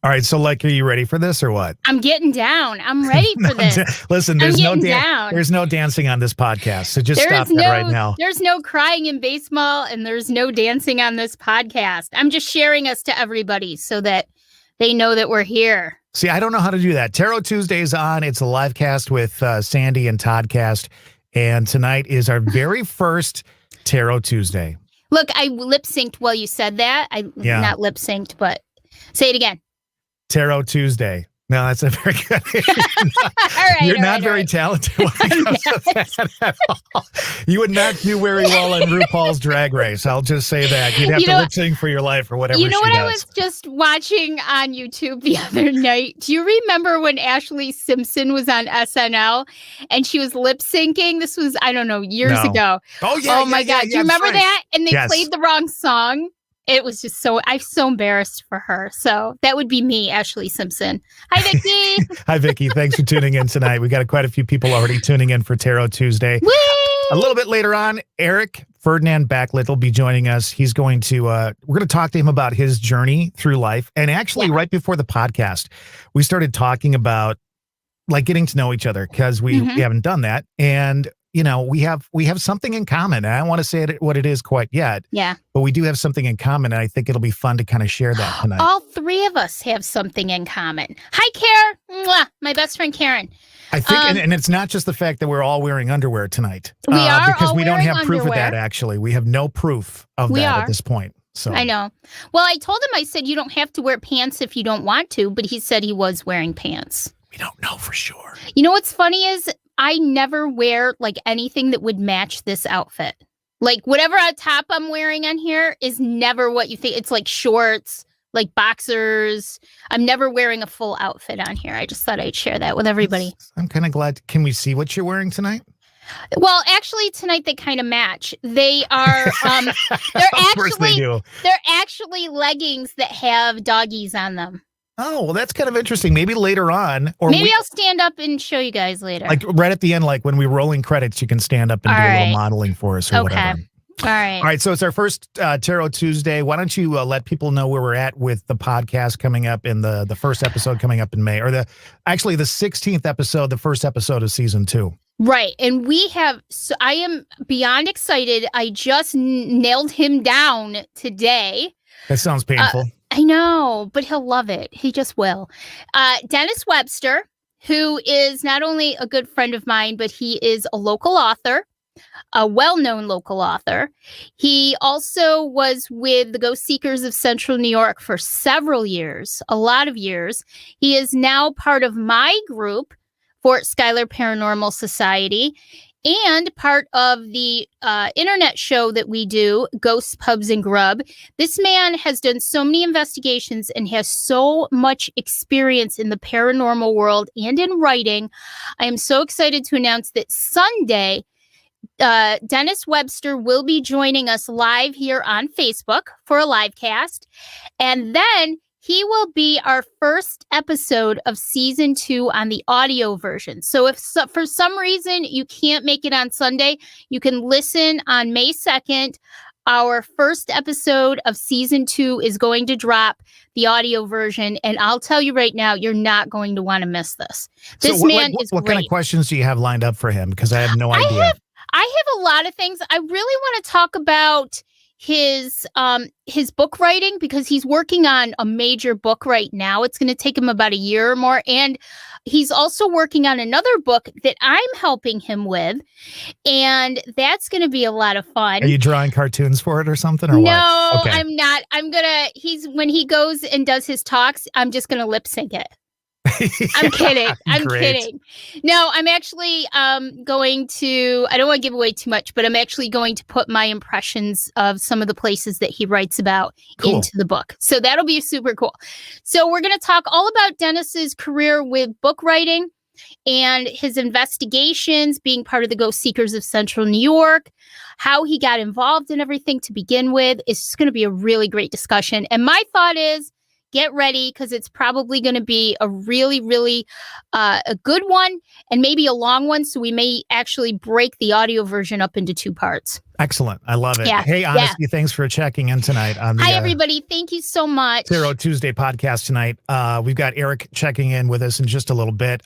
All right, so like, are you ready for this or what? I'm getting down. I'm ready for this. Listen, there's no dancing on this podcast, so just stop that right now. There's no crying in baseball, and there's no dancing on this podcast. I'm just sharing us to everybody so that they know that we're here. See, I don't know how to do that. Tarot Tuesday is on. It's a live cast with Sandy and Toddcast, and tonight is our very first Tarot Tuesday. Look, I lip-synced while you said that. Not lip-synced, but say it again. Tarot Tuesday. No, that's a very good. You're not very talented when it comes to that at all. You would not do very well in RuPaul's Drag Race. I'll just say that. You'd have to lip sync for your life or whatever. You know what I was just watching on YouTube the other night? Do you remember when Ashley Simpson was on SNL and she was lip syncing? This was, I don't know, years ago. Oh, yeah. Oh, my God. Do you remember that? And they played the wrong song. It was just I'm so embarrassed for her. So that would be me, Ashley Simpson. Hi, Vicky. Hi, Vicky. Thanks for tuning in tonight. We got quite a few people already tuning in for Tarot Tuesday. Whee! A little bit later on, Ferdinand Baclit will be joining us. He's going to, we're going to talk to him about his journey through life. And actually, right before the podcast, we started talking about like getting to know each other because we haven't done that. And you know, we have something in common. And I don't want to say what it is quite yet. Yeah. But we do have something in common. And I think it'll be fun to kind of share that tonight. All three of us have something in common. Hi, Karen. Mwah, my best friend, Karen. I think, and it's not just the fact that we're all wearing underwear tonight. We are because all we don't have proof underwear. of that, actually. We have no proof of that at this point. So I know. Well, I told him, I said, you don't have to wear pants if you don't want to. But he said he was wearing pants. We don't know for sure. You know what's funny is I never wear like anything that would match this outfit. Like whatever top I'm wearing on here is never what you think. It's like shorts, like boxers. I'm never wearing a full outfit on here. I just thought I'd share that with everybody. I'm kind of glad. Can we see what you're wearing tonight? Well, actually, tonight they kind of match. They are. They're actually leggings that have doggies on them. Oh, well, that's kind of interesting. Maybe later on. Or maybe I'll stand up and show you guys later. Like right at the end, like when we're rolling credits, you can stand up and do a little modeling for us or whatever. All right. All right. So it's our first Tarot Tuesday. Why don't you let people know where we're at with the podcast coming up in the first episode coming up in May, or the 16th episode, the first episode of season 2. Right. And I am beyond excited. I just nailed him down today. That sounds painful. I know, but he'll love it. He just will. Dennis Webster, who is not only a good friend of mine, but he is a local author, a well-known local author. He also was with the Ghost Seekers of Central New York for several years, a lot of years. He is now part of my group, Fort Schuyler Paranormal Society, and part of the internet show that we do, Ghosts, Pubs, and Grub. This man has done so many investigations and has so much experience in the paranormal world and in writing. I am so excited to announce that Sunday, Dennis Webster will be joining us live here on Facebook for a live cast. And then he will be our first episode of season 2 on the audio version. So if for some reason you can't make it on Sunday, you can listen on May 2nd. Our first episode of season 2 is going to drop, the audio version. And I'll tell you right now, you're not going to want to miss this. This man is great. What kind of questions do you have lined up for him? Because I have no idea. I have a lot of things. I really want to talk about his book writing, because he's working on a major book right now. It's going to take him about a year or more. And he's also working on another book that I'm helping him with. And that's going to be a lot of fun. Are you drawing cartoons for it or something? Or no, what? Okay. I'm not. When he goes and does his talks, I'm just going to lip sync it. I'm kidding. I'm kidding. No, I'm actually going to, I don't want to give away too much, but I'm actually going to put my impressions of some of the places that he writes about into the book. So that'll be super cool. So we're going to talk all about Dennis's career with book writing and his investigations, being part of the Ghost Seekers of Central New York, how he got involved in everything to begin with. It's just going to be a really great discussion. And my thought is, get ready because it's probably going to be a really, really a good one and maybe a long one. So we may actually break the audio version up into 2 parts. Excellent. I love it. Yeah. Hey, Honesty, thanks for checking in tonight on the Hi, everybody. Thank you so much. TARO Tuesday podcast tonight. We've got Eric checking in with us in just a little bit.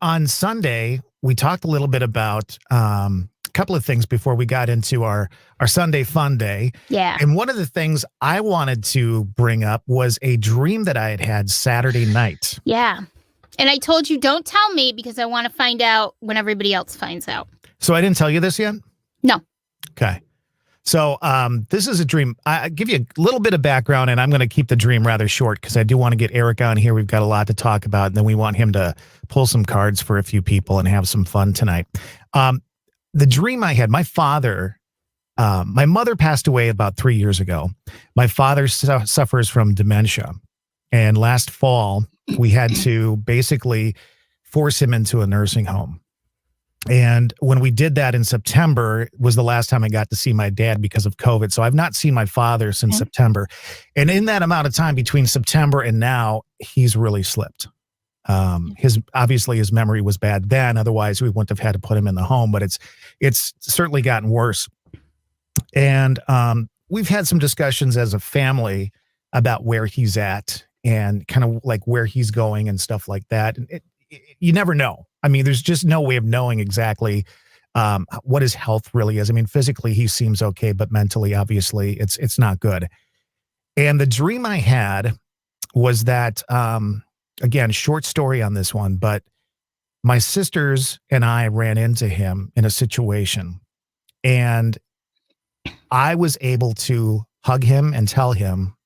On Sunday, we talked a little bit about a couple of things before we got into our Sunday fun day. Yeah. And one of the things I wanted to bring up was a dream that I had Saturday night. Yeah. And I told you, don't tell me because I want to find out when everybody else finds out. So I didn't tell you this yet? No. Okay. So this is a dream. I give you a little bit of background, and I'm going to keep the dream rather short because I do want to get Eric on here. We've got a lot to talk about, and then we want him to pull some cards for a few people and have some fun tonight. The dream I had, my mother passed away about 3 years ago. My father suffers from dementia, and last fall, we had to basically force him into a nursing home. And when we did that in September was the last time I got to see my dad because of COVID. So I've not seen my father since September. And in that amount of time between September and now, he's really slipped. Obviously his memory was bad then. Otherwise we wouldn't have had to put him in the home, but it's certainly gotten worse. And we've had some discussions as a family about where he's at and kind of like where he's going and stuff like that. And you never know. I mean, there's just no way of knowing exactly what his health really is. I mean, physically he seems okay, but mentally, obviously, it's not good. And the dream I had was that, again, short story on this one, but my sisters and I ran into him in a situation, and I was able to hug him and tell him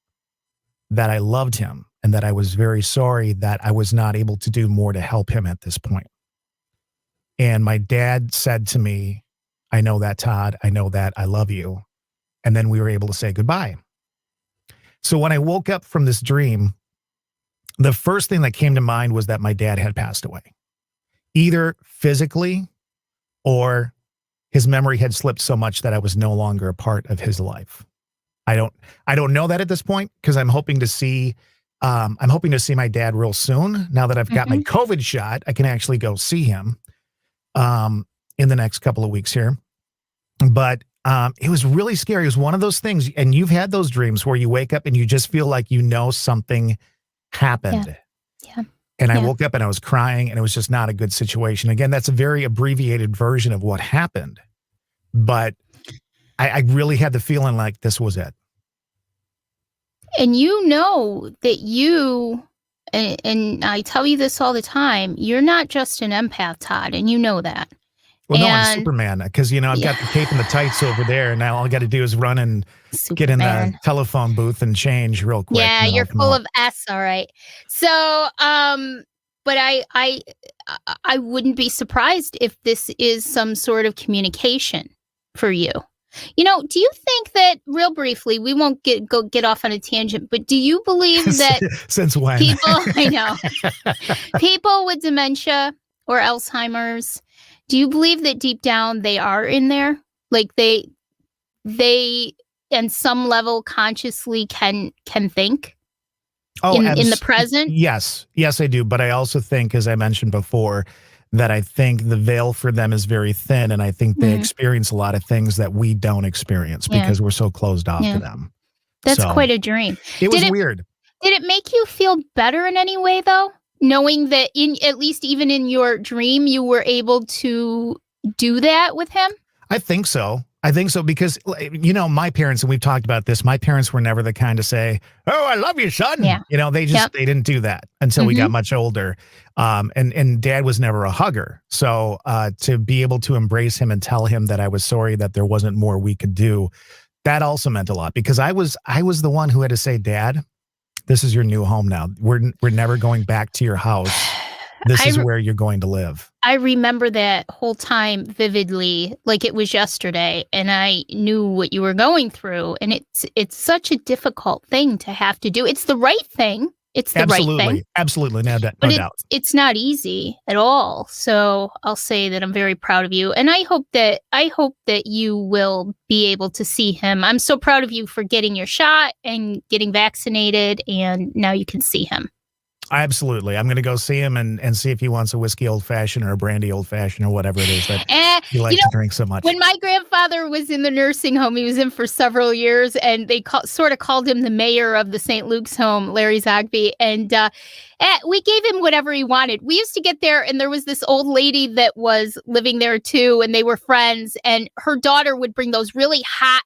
that I loved him and that I was very sorry that I was not able to do more to help him at this point. And my dad said to me, "I know that, Todd. I know that. I love you." And then we were able to say goodbye. So when I woke up from this dream, the first thing that came to mind was that my dad had passed away, either physically or his memory had slipped so much that I was no longer a part of his life. I don't know that at this point because I'm hoping to see my dad real soon. Now that I've got my COVID shot, I can actually go see him in the next couple of weeks here. But it was really scary. It was one of those things, and you've had those dreams where you wake up and you just feel like you know something happened. Yeah. And I woke up and I was crying, and it was just not a good situation. Again, that's a very abbreviated version of what happened. But I really had the feeling like this was it. And you know that and I tell you this all the time, you're not just an empath, Todd, and you know that. Well, no, I'm Superman because, I've got the cape and the tights over there, and now all I got to do is run and get in the telephone booth and change real quick. Yeah, you're full of S, all right. So, but I wouldn't be surprised if this is some sort of communication for you. Do you think that, real briefly, we won't get off on a tangent, but do you believe that since when people with dementia or Alzheimer's, do you believe that deep down they are in there? Like they on some level consciously can think in the present? Yes, I do. But I also think, as I mentioned before, that I think the veil for them is very thin, and I think they experience a lot of things that we don't experience because we're so closed off to them. That's quite a dream. It was weird. Did it make you feel better in any way, though? Knowing that at least even in your dream, you were able to do that with him? I think so because, my parents, and we've talked about this, my parents were never the kind to say, "Oh, I love you, son." Yeah. They didn't do that until we got much older. And Dad was never a hugger. So to be able to embrace him and tell him that I was sorry that there wasn't more we could do, that also meant a lot because I was the one who had to say, "Dad, this is your new home now. We're never going back to your house. This is where you're going to live." I remember that whole time vividly, like it was yesterday, and I knew what you were going through. And it's such a difficult thing to have to do. It's the right thing. It's the right thing. Absolutely. No But doubt. it's not easy at all. So I'll say that I'm very proud of you. And I hope that you will be able to see him. I'm so proud of you for getting your shot and getting vaccinated, and now you can see him. Absolutely. I'm going to go see him and see if he wants a whiskey old fashioned or a brandy old fashioned or whatever it is that you like to drink so much. When my grandfather was in the nursing home, he was in for several years, and they sort of called him the mayor of the St. Luke's home, Larry Zogby. And we gave him whatever he wanted. We used to get there, and there was this old lady that was living there too, and they were friends. And her daughter would bring those really hot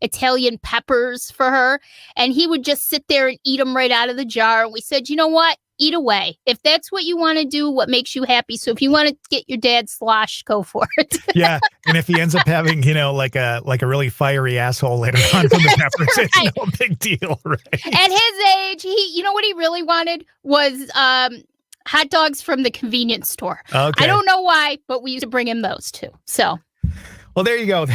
Italian peppers for her, and he would just sit there and eat them right out of the jar. And we said, you know what? Eat away. If that's what you want to do, what makes you happy. So if you want to get your dad slosh, go for it. Yeah. And if he ends up having, like a really fiery asshole later on from the peppers, it's no big deal, right? At his age, you know what he really wanted was hot dogs from the convenience store. Okay. I don't know why, but we used to bring him those too. So. Well, there you go.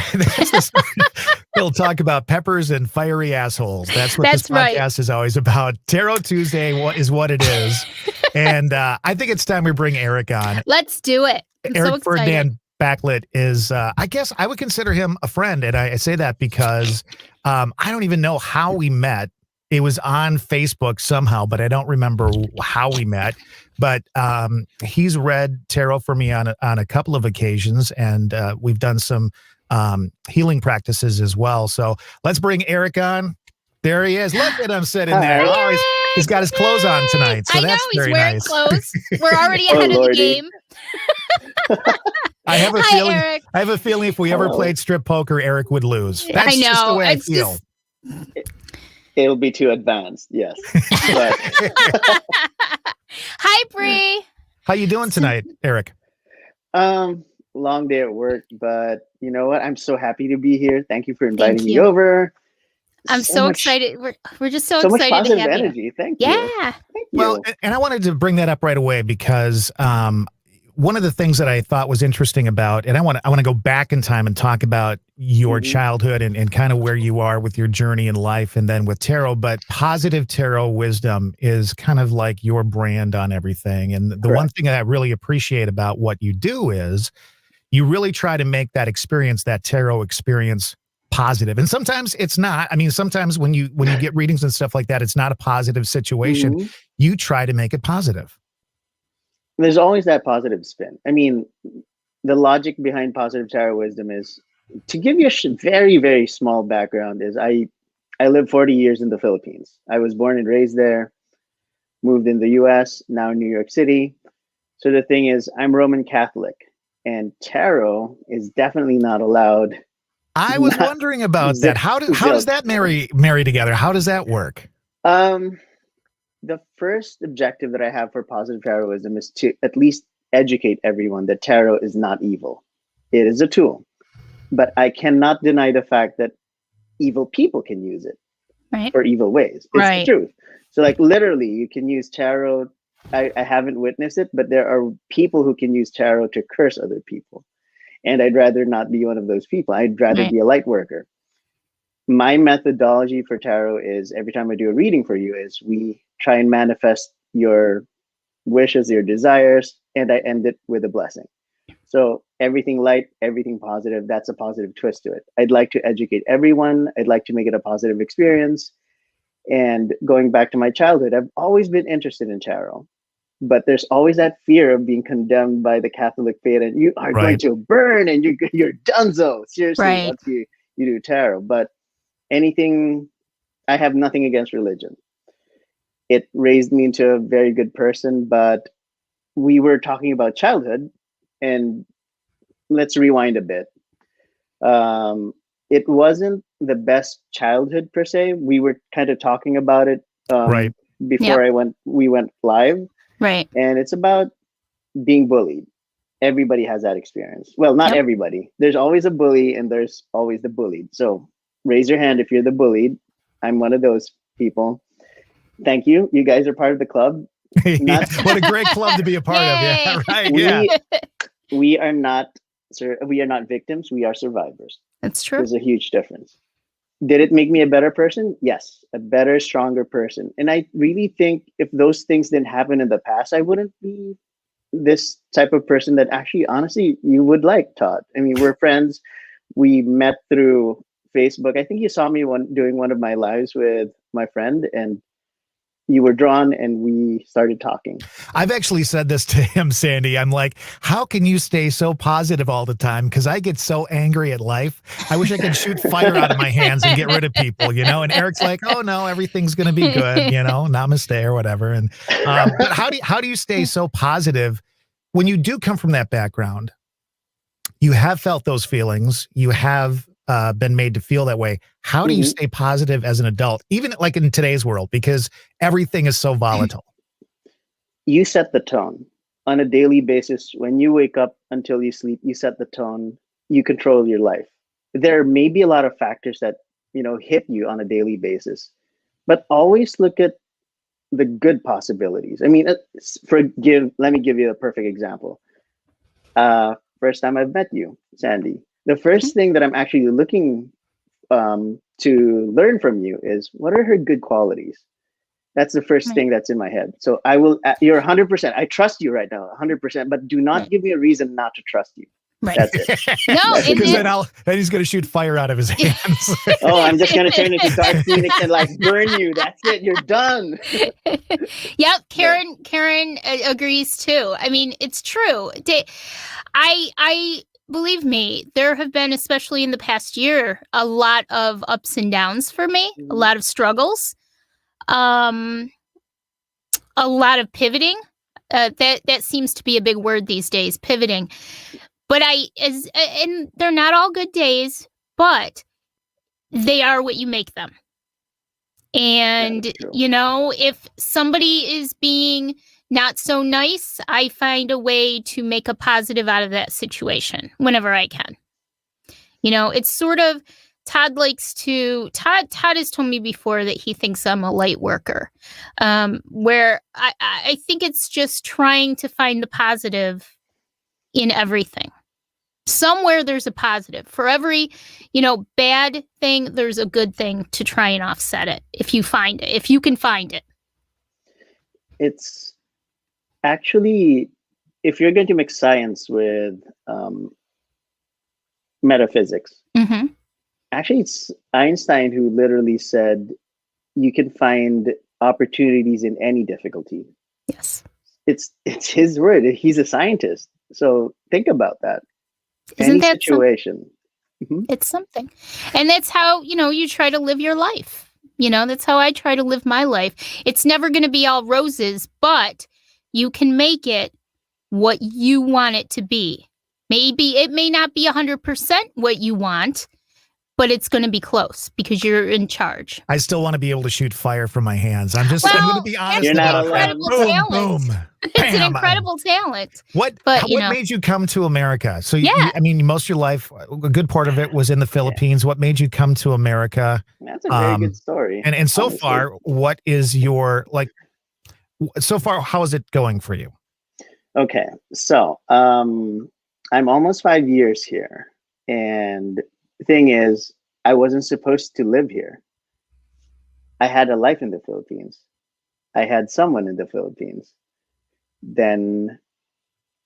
We'll talk about peppers and fiery assholes. That's what this podcast is always about. Tarot Tuesday is what it is. And I think it's time we bring Eric on. Let's do it. Eric Ferdinand Baclit is, I guess I would consider him a friend. And I say that because I don't even know how we met. It was on Facebook somehow, but I don't remember how we met. But he's read tarot for me on a couple of occasions, and we've done some healing practices as well. So let's bring Eric on. There he is. Look at him sitting there. Oh, he's got his clothes on tonight. So that's very nice. He's wearing clothes. We're already ahead of the game. I have a feeling. Eric. I have a feeling if we ever played strip poker, Eric would lose. That's just the way I feel. It'll be too advanced, yes. Hi, Bree. How you doing tonight, Eric? Long day at work, but you know what? I'm so happy to be here. Thank you for inviting me over. I'm so excited. We're just so excited much positive to have energy. you. Thank you. Yeah. Thank you. Well, and I wanted to bring that up right away because one of the things that I thought was interesting about, and I want to go back in time and talk about your childhood and kind of where you are with your journey in life and then with tarot, but positive tarot wisdom is kind of like your brand on everything. And the one thing that I really appreciate about what you do is you really try to make that experience, that tarot experience, positive. And sometimes it's not. I mean, sometimes when you get readings and stuff like that, it's not a positive situation. You try to make it positive. There's always that positive spin. I mean, the logic behind positive tarot wisdom is, to give you a very, very small background, is I lived 40 years in the Philippines. I was born and raised there, moved in the US, now in New York City. So the thing is, I'm Roman Catholic, and tarot is definitely not allowed. I was wondering about that. How does that marry together? How does that work? The first objective that I have for positive tarot wisdom is to at least educate everyone that tarot is not evil. It is a tool, but I cannot deny the fact that evil people can use it for evil ways. It's the truth. So like literally you can use tarot. I haven't witnessed it, but there are people who can use tarot to curse other people. And I'd rather not be one of those people. I'd rather be a light worker. My methodology for tarot is every time I do a reading for you is we try and manifest your wishes, your desires, and I end it with a blessing. So everything light, everything positive, that's a positive twist to it. I'd like to educate everyone. I'd like to make it a positive experience. And going back to my childhood, I've always been interested in tarot, but there's always that fear of being condemned by the Catholic faith and you are going to burn and you're donezo. Seriously, once you do tarot. But anything, I have nothing against religion. It raised me into a very good person, but we were talking about childhood, and let's rewind a bit. It wasn't the best childhood per se. We were kind of talking about it before we went live. Right. And it's about being bullied. Everybody has that experience. Well, not everybody. There's always a bully and there's always the bullied. So raise your hand if you're the bullied. I'm one of those people. Thank you. You guys are part of the club. What a great club to be a part of. Yeah, right. We are not victims. We are survivors. That's true. There's a huge difference. Did it make me a better person? Yes, a better, stronger person. And I really think if those things didn't happen in the past, I wouldn't be this type of person that actually, honestly, you would like, Todd. I mean, we're friends. We met through Facebook. I think you saw me doing one of my lives with my friend, and you were drawn and we started talking. I've actually said this to him, Sandy. I'm like, how can you stay so positive all the time? Because I get so angry at life. I wish I could shoot fire out of my hands and get rid of people, you know? And Eric's like, oh no, everything's going to be good, you know, namaste or whatever. And but how do you stay so positive when you do come from that background? You have felt those feelings. You have been made to feel that way. How do you stay positive as an adult, even like in today's world, because everything is so volatile? You set the tone on a daily basis. When you wake up until you sleep, you set the tone. You control your life. There may be a lot of factors that, you know, hit you on a daily basis, but always look at the good possibilities. I mean, let me give you a perfect example. First time I've met you, Sandy. The first thing that I'm actually looking to learn from you is, what are her good qualities? That's the first thing that's in my head. So I will, you're 100%. I trust you right now, 100%, but do not give me a reason not to trust you. Right. That's it. No, because then he's going to shoot fire out of his hands. Oh, I'm just going to turn into Dark Phoenix and like burn you. That's it. You're done. Yep. Karen agrees too. I mean, it's true. I believe me, there have been, especially in the past year, a lot of ups and downs for me, a lot of struggles, a lot of pivoting. That seems to be a big word these days, pivoting. But and they're not all good days, but they are what you make them. And, you know, if somebody is being not so nice, I find a way to make a positive out of that situation whenever I can. You know, it's sort of, Todd has told me before that he thinks I'm a light worker, where I think it's just trying to find the positive in everything. Somewhere there's a positive. For every, you know, bad thing, there's a good thing to try and offset it. If you can find it. It's actually, if you're going to mix science with metaphysics, actually it's Einstein who literally said you can find opportunities in any difficulty. Yes. It's his word. He's a scientist. So think about that. Isn't that situation? It's something. And that's how, you know, you try to live your life. You know, that's how I try to live my life. It's never going to be all roses, but you can make it what you want it to be. Maybe it may not be 100% what you want, but it's going to be close because you're in charge. I still want to be able to shoot fire from my hands. I'm going to be honest. You're not about alone. Boom, boom. It's an incredible talent. What made you come to America? So, I mean, most of your life, a good part of it was in the Philippines. What made you come to America? That's a very good story. And so far, what is your, like, so far, how is it going for you? Okay. So, I'm almost 5 years here. And the thing is, I wasn't supposed to live here. I had a life in the Philippines. I had someone in the Philippines. Then,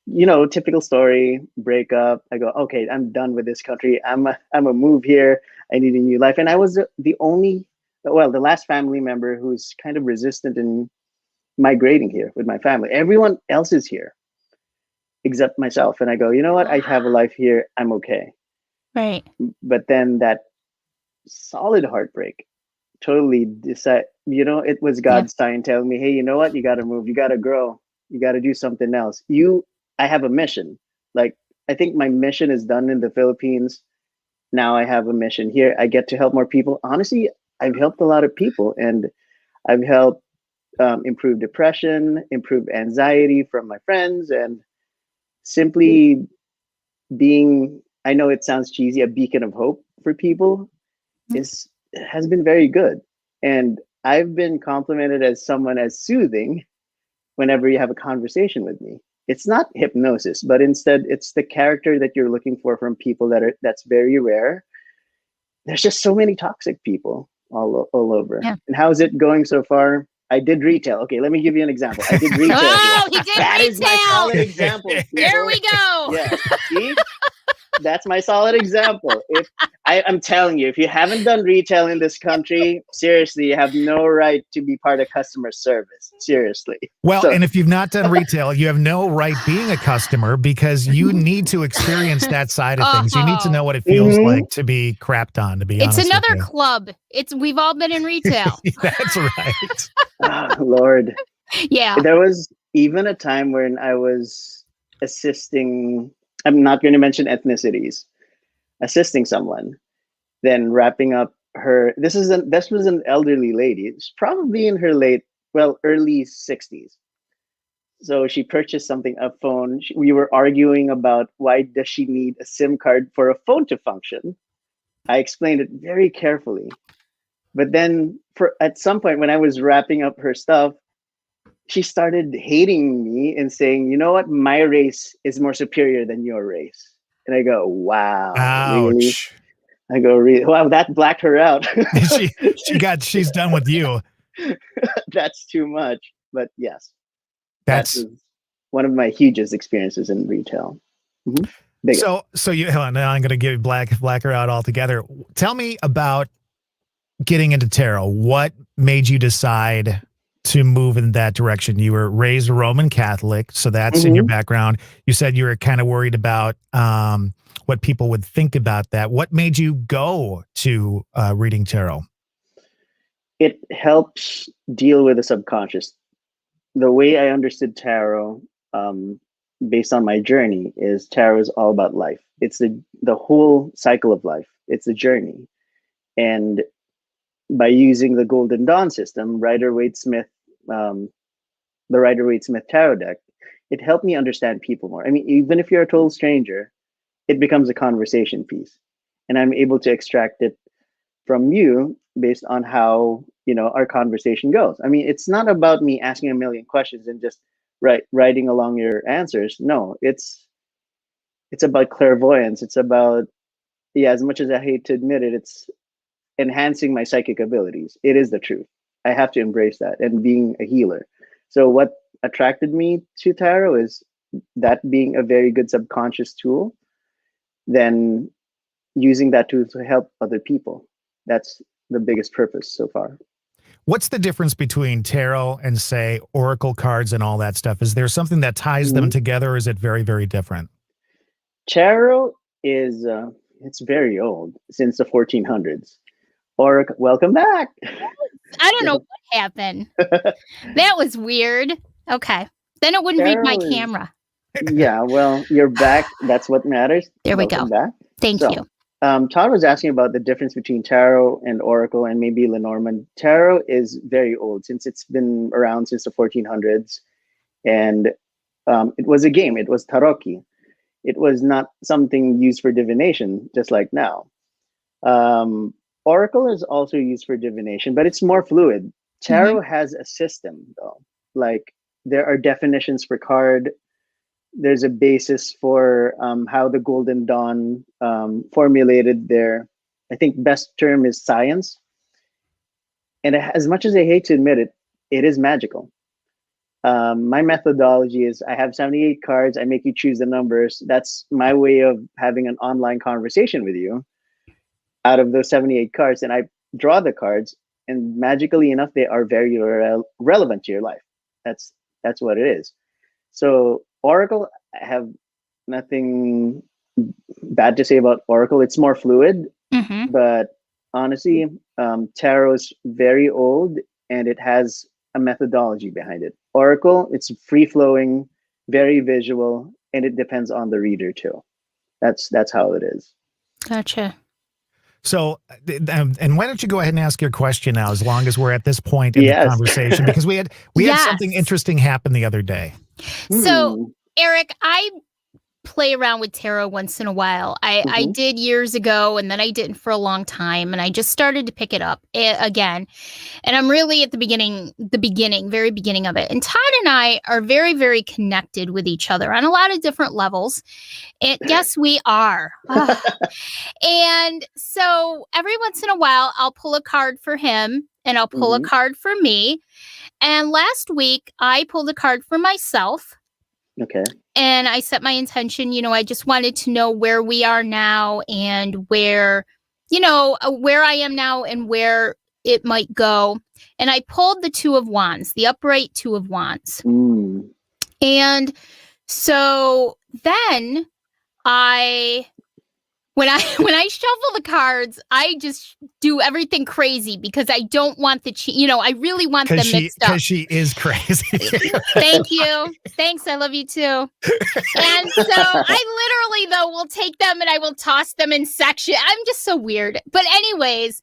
you know, typical story, break up. I go, okay, I'm done with this country. I'm a move here. I need a new life. And I was the last family member who's kind of resistant in migrating here with my family. Everyone else is here except myself. And I go, you know what? I have a life here. I'm okay. Right. But then that solid heartbreak totally decide, you know, it was God's sign telling me, hey, you know what? You got to move. You got to grow. You got to do something else. I have a mission. Like, I think my mission is done in the Philippines. Now I have a mission here. I get to help more people. Honestly, I've helped a lot of people, and I've helped improve depression, improve anxiety from my friends, and simply being, I know it sounds cheesy, a beacon of hope for people has been very good. And I've been complimented as someone as soothing whenever you have a conversation with me. It's not hypnosis, but instead it's the character that you're looking for from people that's very rare. there's just so many toxic people all over. Yeah. And how's it going so far? I did retail. Okay, let me give you an example. I did retail. Oh, he did That is my solid retail. example. There we go. Yeah. See? That's my solid example. I'm telling you, if you haven't done retail in this country, seriously, you have no right to be part of customer service. Seriously. Well, and if you've not done retail, you have no right being a customer because you need to experience that side of things. You need to know what it feels like to be crapped on, to be honest. It's another club. We've all been in retail. That's right. Oh, Lord. Yeah. There was even a time when I was assisting, I'm not going to mention ethnicities, assisting someone, then wrapping up her, this was an elderly lady. She's probably in her early 60s. So she purchased something, a phone. We were arguing about why does she need a SIM card for a phone to function. I explained it very carefully. But then at some point when I was wrapping up her stuff, she started hating me and saying, you know what, my race is more superior than your race. And I go, wow. Ouch. Really? I go, really? Wow, that blacked her out. She's done with you. That's too much. But yes, that's one of my hugest experiences in retail. Mm-hmm. So you, hold on, now I'm going to give black her out altogether. Tell me about getting into tarot. What made you decide to move in that direction? You were raised Roman Catholic, so that's in your background. You said you were kind of worried about what people would think about that. What made you go to reading tarot? It helps deal with the subconscious. The way I understood tarot, based on my journey, is tarot is all about life. It's the whole cycle of life. It's a journey. And by using the Golden Dawn system, Rider-Waite-Smith, the Rider-Waite-Smith tarot deck, it helped me understand people more. I mean, even if you're a total stranger, it becomes a conversation piece. And I'm able to extract it from you based on how, our conversation goes. I mean, it's not about me asking a million questions and just writing along your answers. No, it's about clairvoyance. It's about, as much as I hate to admit it, it's enhancing my psychic abilities. It is the truth. I have to embrace that and being a healer. So what attracted me to tarot is that being a very good subconscious tool, then using that tool to help other people. That's the biggest purpose so far. What's the difference between tarot and, say, oracle cards and all that stuff? Is there something that ties them together, or is it very, very different? Tarot is, it's very old, since the 1400s. Oracle, welcome back. I don't know what happened. That was weird. Okay. Then it wouldn't read my camera. Yeah, well, you're back. That's what matters. There we go. Back. Thank you. Todd was asking about the difference between tarot and oracle and maybe Lenormand. Tarot is very old, since it's been around since the 1400s. And it was a game. It was taroki. It was not something used for divination, just like now. Oracle is also used for divination, but it's more fluid. Tarot has a system, though. Like, there are definitions per card. There's a basis for how the Golden Dawn formulated their, I think best term is science. And as much as I hate to admit it, it is magical. My methodology is I have 78 cards. I make you choose the numbers. That's my way of having an online conversation with you. Out of those 78 cards, and I draw the cards, and magically enough, they are very relevant to your life. That's what it is. So Oracle, I have nothing bad to say about Oracle. It's more fluid, but honestly, Tarot is very old, and it has a methodology behind it. Oracle, it's free-flowing, very visual, and it depends on the reader too. That's how it is. Gotcha. So, and why don't you go ahead and ask your question now, as long as we're at this point in the conversation, because we had something interesting happen the other day. So, Eric, I play around with tarot once in a while. I Mm-hmm. did years ago, and then I didn't for a long time, and I just started to pick it up again. And I'm really at the very beginning of it. And Todd and I are very, very connected with each other on a lot of different levels. And yes, we are. And so every once in a while, I'll pull a card for him and I'll pull a card for me. And last week, I pulled a card for myself. Okay. And I set my intention, I just wanted to know where we are now and where I am now and where it might go. And I pulled the Two of Wands, the upright Two of Wands. Mm. And so then when I shuffle the cards, I just do everything crazy because I don't want I really want them mixed up. Because she is crazy. Thank you. Thanks. I love you too. And so I literally, though, will take them and I will toss them in section. I'm just so weird. But anyways,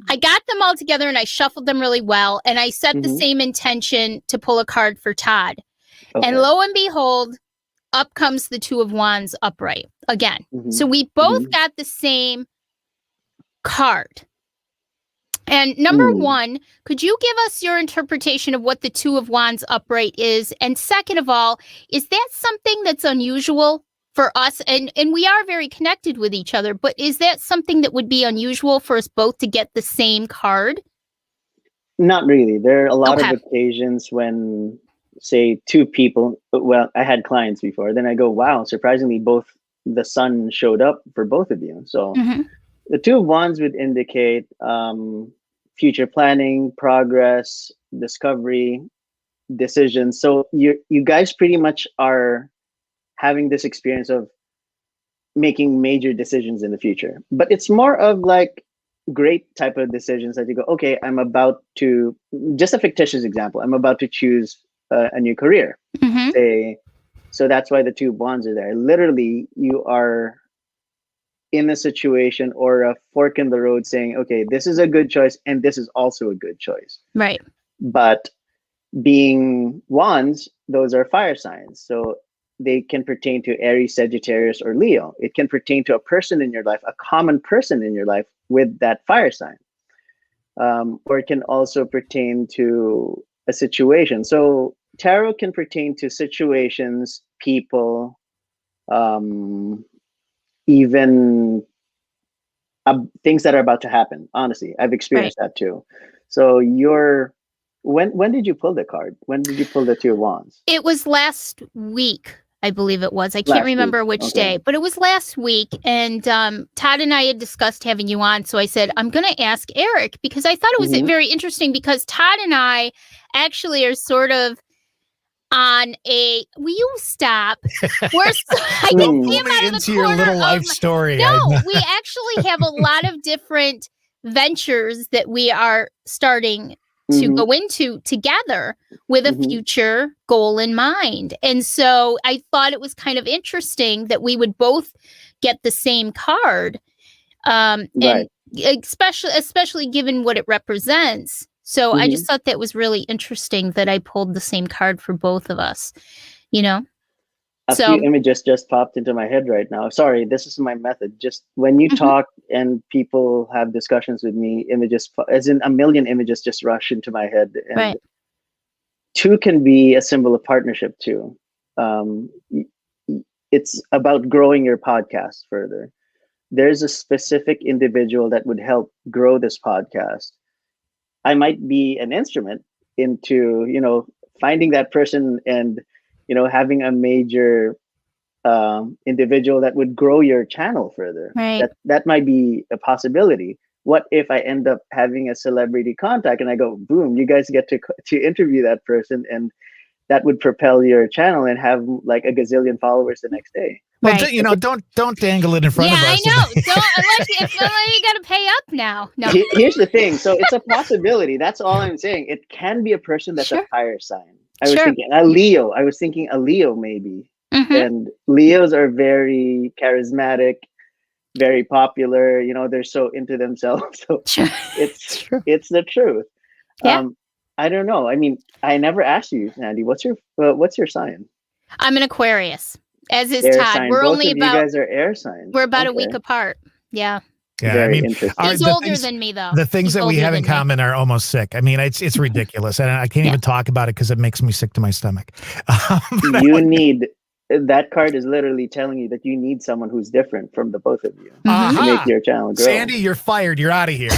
I got them all together and I shuffled them really well. And I set the same intention to pull a card for Todd. Okay. And lo and behold, up comes the Two of Wands upright again. So we both got the same card. And number one, could you give us your interpretation of what the Two of Wands upright is? And second of all, is that something that's unusual for us? And we are very connected with each other, but is that something that would be unusual for us both to get the same card? Not really. There are a lot of occasions when, say, two people, well, I had clients before, then I go, wow, surprisingly, both the sun showed up for both of you. So the Two of Wands would indicate future planning, progress, discovery, decisions. So you guys pretty much are having this experience of making major decisions in the future. But it's more of like great type of decisions that you go, okay, I'm about to, just a fictitious example, I'm about to choose a new career. So that's why the Two of Wands are there. Literally, you are in a situation or a fork in the road saying, okay, this is a good choice and this is also a good choice. Right. But being wands, those are fire signs. So they can pertain to Aries, Sagittarius, or Leo. It can pertain to a person in your life, a common person in your life with that fire sign. Or it can also pertain to a situation. So tarot can pertain to situations, people, even things that are about to happen. Honestly, I've experienced that too. So when did you pull the card? When did you pull the Two of Wands? It was last week, I believe it was. I can't remember which day, but it was last week. And Todd and I had discussed having you on. So I said, I'm going to ask Eric because I thought it was very interesting because Todd and I actually are sort of on a, will you stop? I can see him out of the into corner your little life story. No, we actually have a lot of different ventures that we are starting to go into together with a future goal in mind. And so I thought it was kind of interesting that we would both get the same card. And especially given what it represents. So I just thought that was really interesting that I pulled the same card for both of us, A few images just popped into my head right now. Sorry, this is my method. Just when you talk and people have discussions with me, images, as in a million images just rush into my head. And two can be a symbol of partnership too. It's about growing your podcast further. There's a specific individual that would help grow this podcast. I might be an instrument into, finding that person and, having a major individual that would grow your channel further. Right. That might be a possibility. What if I end up having a celebrity contact and I go, boom, you guys get to interview that person, and that would propel your channel and have like a gazillion followers the next day. Well, don't dangle it in front of us. Yeah, I know. Don't unless you got to pay up now. No. Here's the thing. So it's a possibility. That's all I'm saying. It can be a person that's a fire sign. I was thinking a Leo. I was thinking a Leo maybe. And Leos are very charismatic, very popular. They're so into themselves. So it's the truth. Yeah. I don't know. I mean, I never asked you, Sandy. What's your sign? I'm an Aquarius. As is Air Todd. sign. We're Both only of you about guys are air signs. we're about a Okay. week apart. Yeah. Yeah, Very I mean, interesting. He's the older things- than me, though. the things He's that we older have in than me. common are almost sick. I mean, it's ridiculous, and I can't Yeah. even talk about it because it makes me sick to my stomach. You need that card is literally telling you that you need someone who's different from the both of you to Aha! make your channel grow. Sandy, you're fired. You're out of here.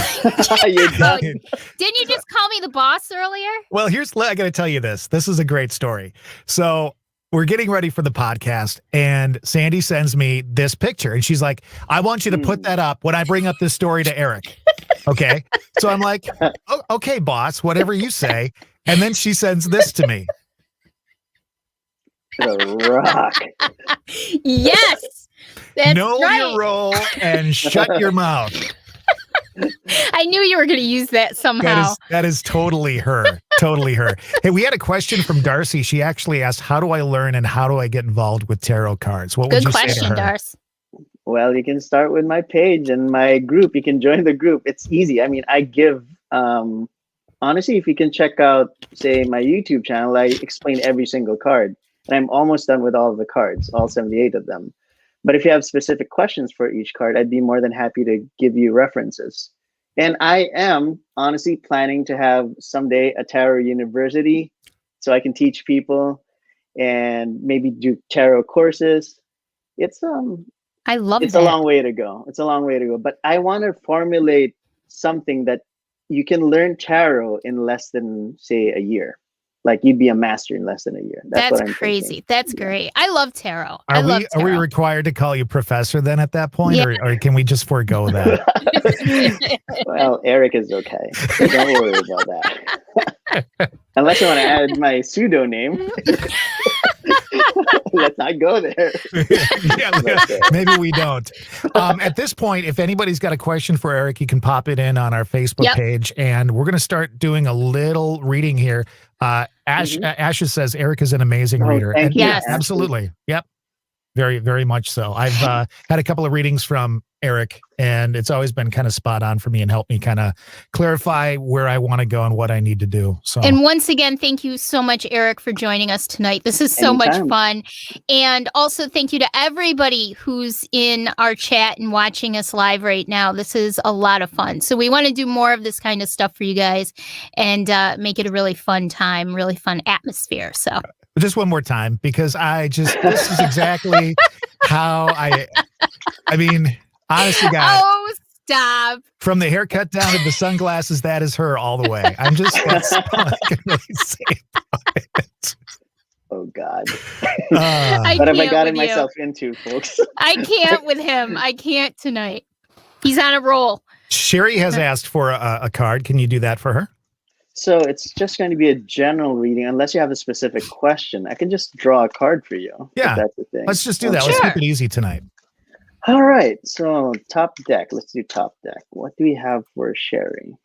You're done. Didn't you just call me the boss earlier? Well, I got to tell you this. This is a great story. So we're getting ready for the podcast, and Sandy sends me this picture, and she's like, I want you to put that up when I bring up this story to Eric. Okay. So I'm like, oh, okay, boss, whatever you say. And then she sends this to me. The rock. Yes. That's Know right. your role and shut your mouth. I knew you were going to use that somehow. That is totally her. Totally her. Hey, we had a question from Darcy. She actually asked, how do I learn and how do I get involved with tarot cards? What would Good you say to question, her? Darce. Well, you can start with my page and my group. You can join the group. It's easy. I mean, I give, honestly, if you can check out, say, my YouTube channel, I explain every single card. And I'm almost done with all of the cards, all 78 of them. But if you have specific questions for each card, I'd be more than happy to give you references. And I am honestly planning to have someday a tarot university so I can teach people and maybe do tarot courses. It's I love it's that. a long way to go. It's a long way to go. But I want to formulate something that you can learn tarot in less than, say, a year. Like you'd be a master in less than a year. That's what I'm crazy. thinking. That's Yeah. great. I love tarot. Are we required to call you professor then at that point, or can we just forego that? Well, Eric is okay. So don't worry about that. Unless you want to add my pseudo name. Let's not go there. Maybe we don't. At this point, if anybody's got a question for Eric, you can pop it in on our Facebook page, and we're going to start doing a little reading here. Asha says Eric is an amazing reader. Thank And you. Yes. Absolutely. Yep. Very, very much so. I've had a couple of readings from Eric, and it's always been kind of spot on for me and helped me kind of clarify where I want to go and what I need to do. So, And once again, thank you so much, Eric, for joining us tonight. This is so much fun. And also thank you to everybody who's in our chat and watching us live right now. This is a lot of fun. So we want to do more of this kind of stuff for you guys and make it a really fun time, really fun atmosphere. So just one more time, because this is exactly how I mean, honestly, guys. Oh, stop. From the haircut down to the sunglasses, that is her all the way. That's all I can really say about it. Oh, God. What have I gotten myself into, folks? I can't with him. I can't tonight. He's on a roll. Sherry has asked for a card. Can you do that for her? So it's just going to be a general reading, unless you have a specific question. I can just draw a card for you. Yeah, that's the thing. Let's just do that. Sure. Let's keep it easy tonight. All right. So top deck. Let's do top deck. What do we have for Sherry?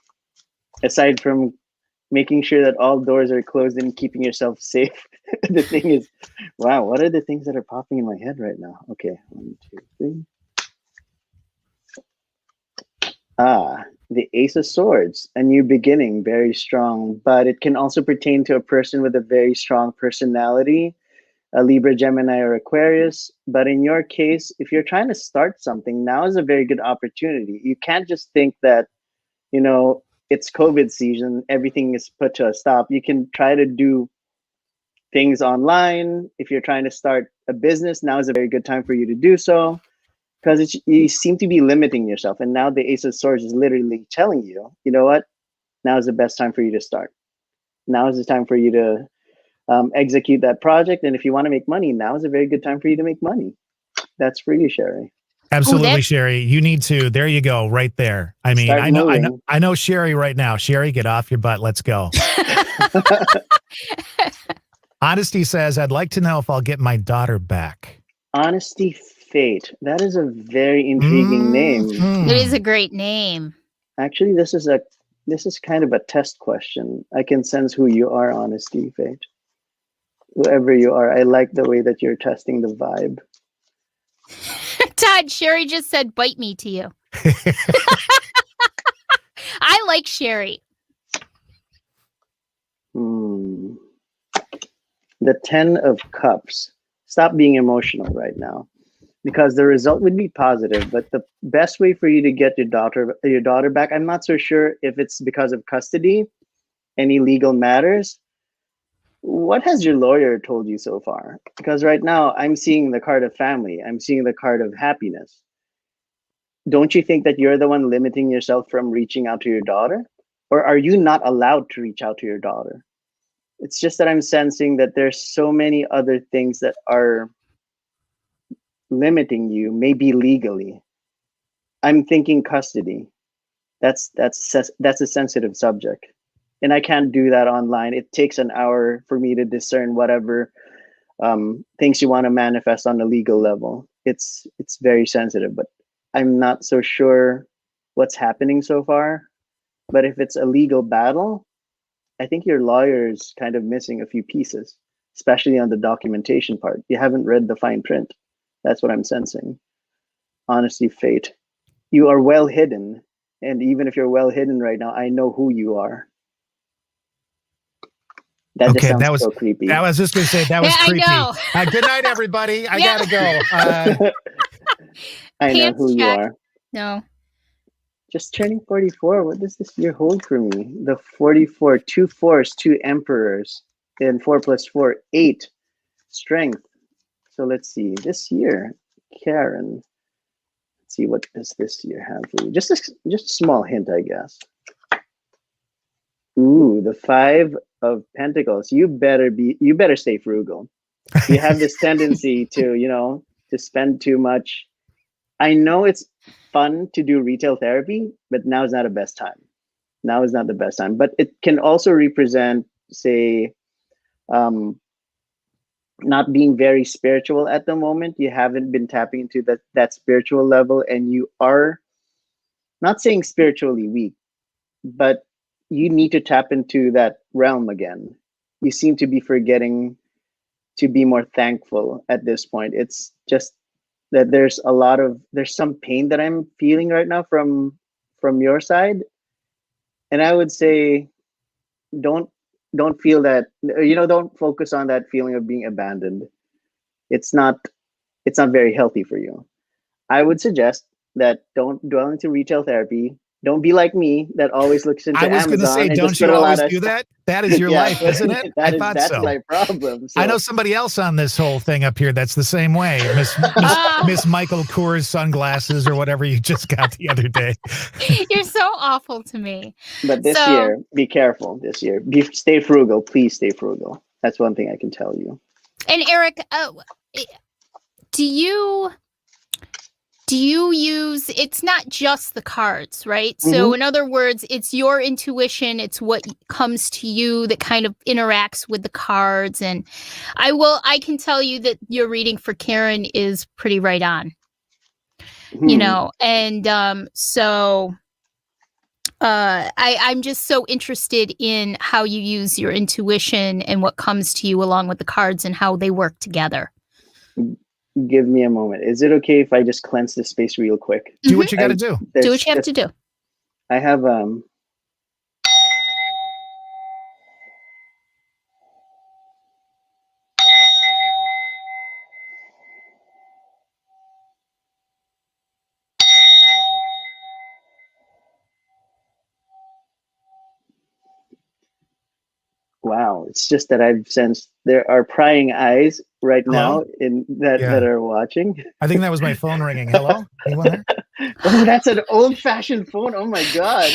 Aside from making sure that all doors are closed and keeping yourself safe, the thing is, wow, what are the things that are popping in my head right now? Okay, 1, 2, 3. The Ace of Swords, a new beginning, very strong, but it can also pertain to a person with a very strong personality, a Libra, Gemini, or Aquarius. But in your case, if you're trying to start something, now is a very good opportunity. You can't just think that, it's COVID season, everything is put to a stop. You can try to do things online. If you're trying to start a business, now is a very good time for you to do so. Because you seem to be limiting yourself. And now the Ace of Swords is literally telling you, you know what? Now is the best time for you to start. Now is the time for you to execute that project. And if you want to make money, now is a very good time for you to make money. That's for you, Sherry. Absolutely, Sherry. You need to. There you go, right there. I mean, I know Sherry right now. Sherry, get off your butt. Let's go. Honesty says, I'd like to know if I'll get my daughter back. Honesty Fate. That is a very intriguing name. It is a great name. Actually, this is kind of a test question. I can sense who you are, Honesty Fate. Whoever you are, I like the way that you're testing the vibe. Todd, Sherry just said, bite me to you. I like Sherry. The 10 of Cups. stop being emotional right now, because the result would be positive. But the best way for you to get your daughter back, I'm not so sure if it's because of custody, any legal matters. What has your lawyer told you so far? Because right now I'm seeing the card of family. I'm seeing the card of happiness. Don't you think that you're the one limiting yourself from reaching out to your daughter? Or are you not allowed to reach out to your daughter? It's just that I'm sensing that there's so many other things that are limiting you, maybe legally. I'm thinking custody. That's a sensitive subject. And I can't do that online. It takes an hour for me to discern whatever things you want to manifest on a legal level. It's very sensitive, but I'm not so sure what's happening so far. But if it's a legal battle, I think your lawyer is kind of missing a few pieces, especially on the documentation part. You haven't read the fine print. That's what I'm sensing. Honesty, fate. You are well hidden. And even if you're well hidden right now, I know who you are. That just sounds so creepy. I was just going to say, that was creepy. I know. Good night, everybody. I got to go. I know who you are. No. Just turning 44. What does this year hold for me? The 44, 2 fours, 2 emperors, and 4 + 4, 8 strength. So let's see. This year, Karen. Let's see, what does this year have for you? Just a small hint, I guess. Ooh, the 5 of Pentacles. You better stay frugal. You have this tendency to spend too much. I know it's fun to do retail therapy, but now is not the best time. Now is not the best time. But it can also represent, say, not being very spiritual at the moment. You haven't been tapping into that spiritual level, and you are not saying spiritually weak, but you need to tap into that realm again. You seem to be forgetting to be more thankful at this point. It's just that there's some pain that I'm feeling right now from your side. And I would say don't feel that, don't focus on that feeling of being abandoned. It's not very healthy for you. I would suggest that don't dwell into retail therapy. Don't be like me that always looks into Amazon. I was going to say, don't you always do that? That is your life, isn't it? That's my problem. So. I know somebody else on this whole thing up here that's the same way. Miss Michael Kors sunglasses or whatever you just got the other day. You're so awful to me. But this year, be careful. This year, stay frugal. Please stay frugal. That's one thing I can tell you. And Eric, do you use, it's not just the cards, right? Mm-hmm. So in other words, it's your intuition. It's what comes to you that kind of interacts with the cards. And I can tell you that your reading for Karen is pretty right on, and so I'm just so interested in how you use your intuition and what comes to you along with the cards and how they work together. Give me a moment. Is it okay if I just cleanse this space real quick? Do what you got to do. Do what you have to do. I have wow, it's just that I've sensed there are prying eyes right now that are watching. I think that was my phone ringing. Hello? Anyone there? Oh, that's an old-fashioned phone. Oh my God.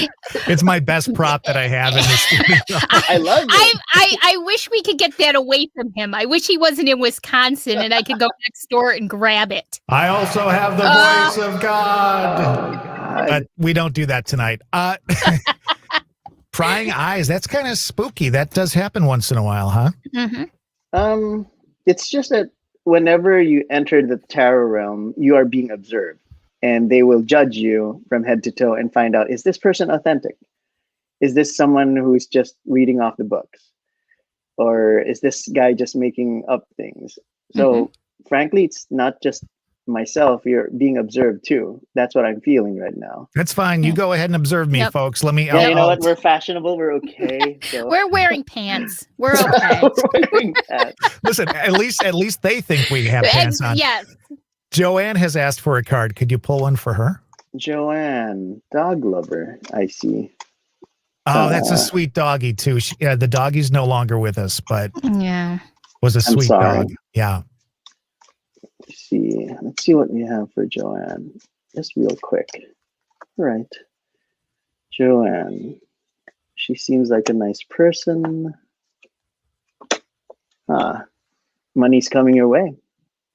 It's my best prop that I have in the studio. I love it. I wish we could get that away from him. I wish he wasn't in Wisconsin and I could go next door and grab it. I also have the voice of God. Oh, God. But we don't do that tonight. Prying eyes, that's kind of spooky. That does happen once in a while, huh? Mm-hmm. It's just that whenever you enter the tarot realm, you are being observed, and they will judge you from head to toe and find out, is this person authentic? Is this someone who's just reading off the books? Or is this guy just making up things? So frankly, it's not just myself, you're being observed too. That's what I'm feeling right now. That's fine. You go ahead and observe me, Yep. folks. Let me. Yeah, you know what? We're fashionable. We're okay. So. We're wearing pants. We're okay. We're wearing pants. Listen, at least they think we have pants on. Yes. Joanne has asked for a card. Could you pull one for her? Joanne, dog lover. I see. Oh, that's a sweet doggy too. The doggy's no longer with us, but yeah, was a sweet dog. Yeah. Let's see what we have for Joanne. Just real quick. All right. Joanne. She seems like a nice person. Money's coming your way.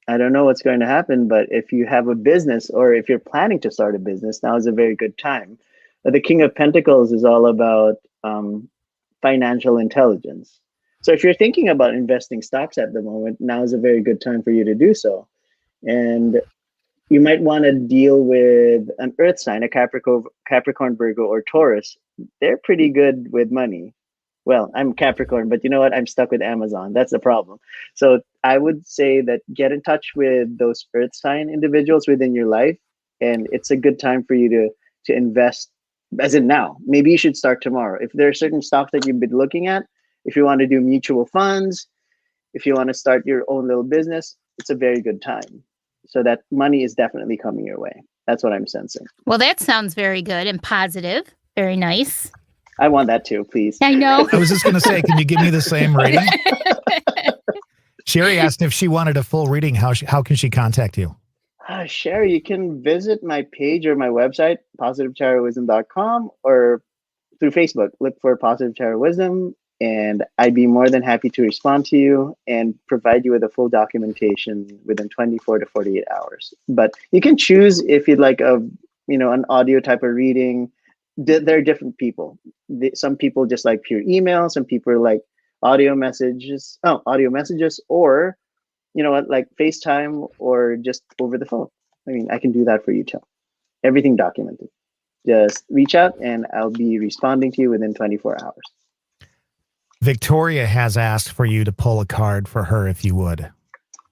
I don't know what's going to happen, but if you have a business or if you're planning to start a business, now is a very good time. The King of Pentacles is all about financial intelligence. So if you're thinking about investing stocks at the moment, now is a very good time for you to do so. And you might want to deal with an earth sign, a Capricorn, Virgo, or Taurus. They're pretty good with money. Well, I'm Capricorn, but you know what? I'm stuck with Amazon. That's the problem. So I would say that get in touch with those earth sign individuals within your life. And it's a good time for you to invest, as in now. Maybe you should start tomorrow. If there are certain stocks that you've been looking at, if you want to do mutual funds, if you want to start your own little business, it's a very good time. So that money is definitely coming your way. That's what I'm sensing. Well, that sounds very good and positive. Very nice. I want that too, please. I know. I was just going to say, can you give me the same reading? Sherry asked if she wanted a full reading. How can she contact you? Sherry, you can visit my page or my website, positivetarowisdom.com, or through Facebook. Look for Positive Tarot Wisdom, and I'd be more than happy to respond to you and provide you with a full documentation within 24 to 48 hours. But you can choose if you'd like an audio type of reading. There are different people. Some people just like pure email. Some people like audio messages, or like FaceTime or just over the phone. I mean, I can do that for you too. Everything documented. Just reach out and I'll be responding to you within 24 hours. Victoria has asked for you to pull a card for her, if you would.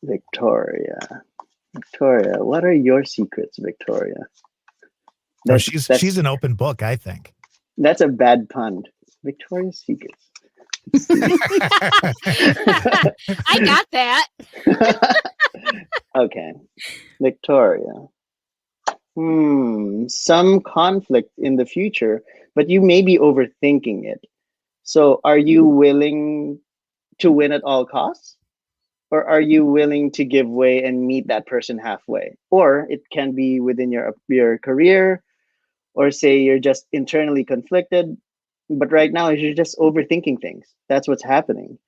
Victoria, what are your secrets, Victoria? She's an open book, I think. That's a bad pun. Victoria's Secrets. I got that. Okay. Victoria. Some conflict in the future, but you may be overthinking it. So are you willing to win at all costs? Or are you willing to give way and meet that person halfway? Or it can be within your career, or say you're just internally conflicted, but right now you're just overthinking things. That's what's happening.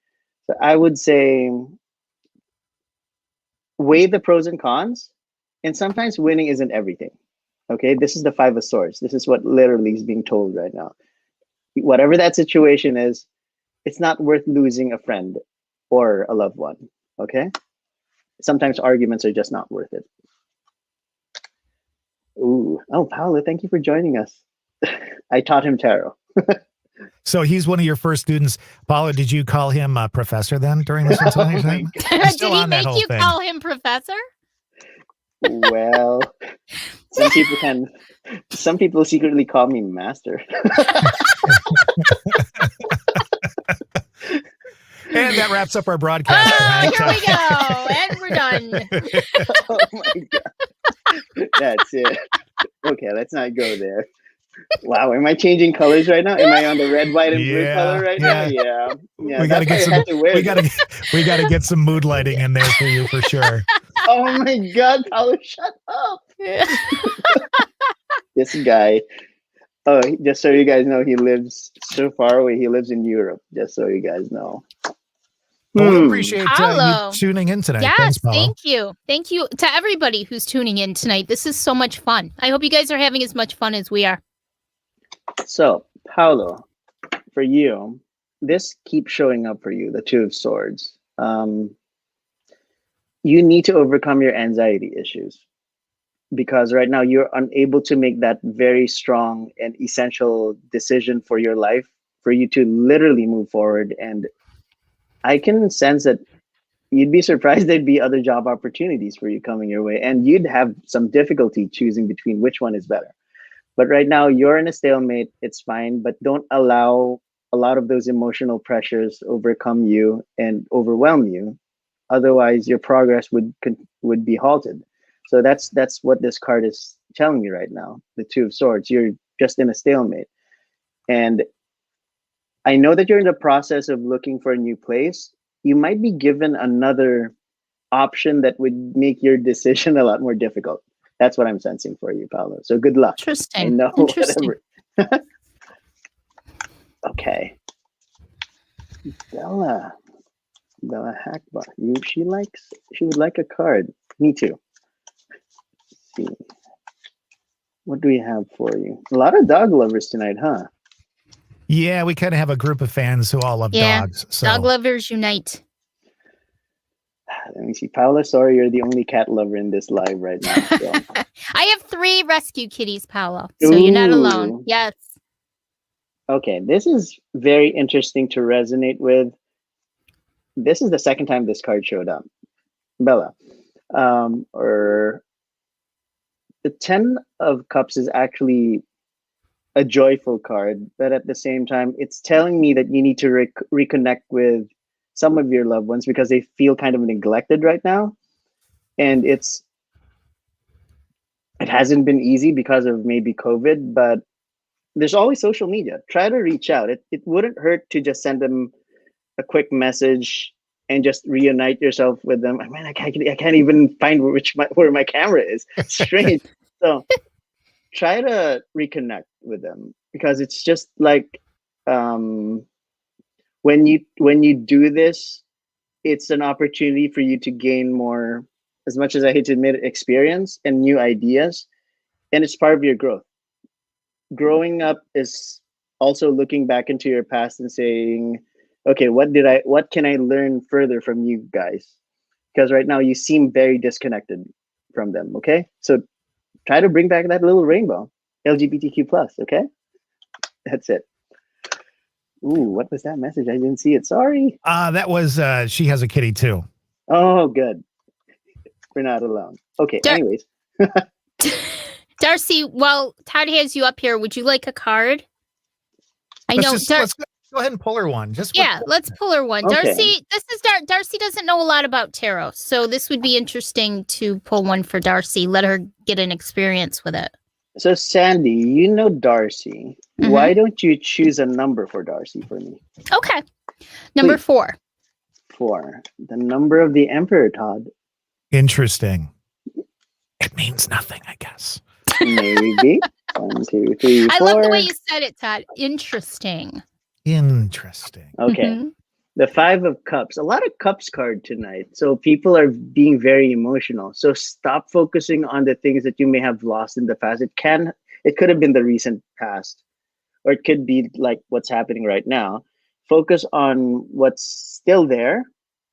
So I would say weigh the pros and cons, and sometimes winning isn't everything. Okay, this is the Five of Swords. This is what literally is being told right now. Whatever that situation is, it's not worth losing a friend or a loved one. Okay, sometimes arguments are just not worth it. Ooh, Paolo, thank you for joining us. I taught him tarot. So he's one of your first students. Paolo, did you call him professor then during this entire thing? Did he make you call him professor? Well, some people secretly call me master. And that wraps up our broadcast. Here we go. And we're done. Oh my God. That's it. Okay, let's not go there. Wow, am I changing colors right now? Am I on the red, white, and blue color right now? Yeah. We gotta get some. We gotta get some mood lighting in there for you for sure. Oh my God, Paolo, shut up! This guy. Oh, just so you guys know, he lives so far away. He lives in Europe. Just so you guys know. Well, we appreciate you tuning in tonight. Yes, thanks, Paolo. thank you. Thank you to everybody who's tuning in tonight. This is so much fun. I hope you guys are having as much fun as we are. So, Paolo, for you, this keeps showing up for you, the Two of Swords. You need to overcome your anxiety issues, because right now you're unable to make that very strong and essential decision for your life, for you to literally move forward. And I can sense that you'd be surprised there'd be other job opportunities for you coming your way, and you'd have some difficulty choosing between which one is better. But right now, you're in a stalemate. It's fine, but don't allow a lot of those emotional pressures overcome you and overwhelm you. Otherwise, your progress would be halted. So that's what this card is telling you right now. The Two of Swords. You're just in a stalemate, and I know that you're in the process of looking for a new place. You might be given another option that would make your decision a lot more difficult. That's what I'm sensing for you, Paolo. So good luck. Interesting. I know. Interesting. Whatever. Okay. Bella Hackbot. She would like a card. Me too. Let's see. What do we have for you? A lot of dog lovers tonight, huh? Yeah, we kind of have a group of fans who all love dogs. So. Dog lovers unite. Let me see. Paula, sorry, you're the only cat lover in this live right now. So. I have 3 rescue kitties, Paolo. So you're not alone. Yes. Okay, this is very interesting to resonate with. This is the second time this card showed up. Bella. Or the 10 of Cups is actually a joyful card, but at the same time, it's telling me that you need to reconnect with some of your loved ones because they feel kind of neglected right now. And it hasn't been easy because of maybe COVID, but there's always social media. Try to reach out. It wouldn't hurt to just send them a quick message and just reunite yourself with them. I mean, I can't even find where my camera is. It's strange. So try to reconnect with them because it's just like when you do this, it's an opportunity for you to gain more, as much as I hate to admit it, experience and new ideas, and it's part of your growth. Growing up is also looking back into your past and saying, okay, what can I learn further from you guys? Because right now you seem very disconnected from them. Okay, so try to bring back that little rainbow, LGBTQ+. Okay, that's it. Ooh, what was that message? I didn't see it. Sorry. That was she has a kitty too. Oh, good. We're not alone. Okay. Anyways, Darcy, while Todd has you up here, would you like a card? Let's go ahead and pull her one. Let's pull her one. Okay. Darcy, this is Darcy doesn't know a lot about tarot, so this would be interesting to pull one for Darcy. Let her get an experience with it. So Sandy, you know Darcy. Mm-hmm. Why don't you choose a number for Darcy for me? Okay. Number 4. 4. The number of the Emperor, Todd. Interesting. It means nothing, I guess. Maybe. 1, 2, 3, 4. I love the way you said it, Todd. Interesting. Interesting. Okay. Mm-hmm. The 5 of Cups. A lot of Cups card tonight. So people are being very emotional. So stop focusing on the things that you may have lost in the past. It could have been the recent past, or it could be like what's happening right now. Focus on what's still there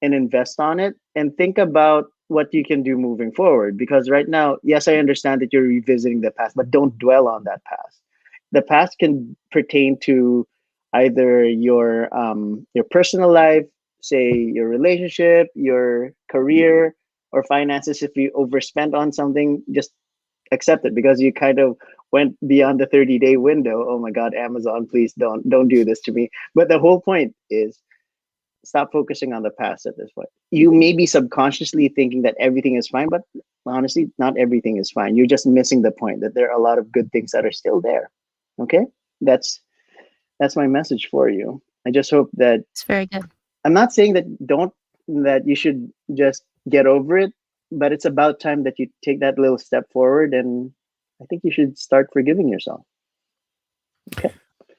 and invest on it, and think about what you can do moving forward. Because right now, yes, I understand that you're revisiting the past, but don't dwell on that past. The past can pertain to either your personal life, say your relationship, your career, or finances. If you overspent on something, just accept it because you kind of went beyond the 30-day window. Oh my God, Amazon, please don't do this to me. But the whole point is stop focusing on the past at this point. You may be subconsciously thinking that everything is fine, but honestly, not everything is fine. You're just missing the point that there are a lot of good things that are still there. Okay? That's my message for you. I just hope that It's very good. I'm not saying that you should just get over it, but it's about time that you take that little step forward, and I think you should start forgiving yourself. Okay.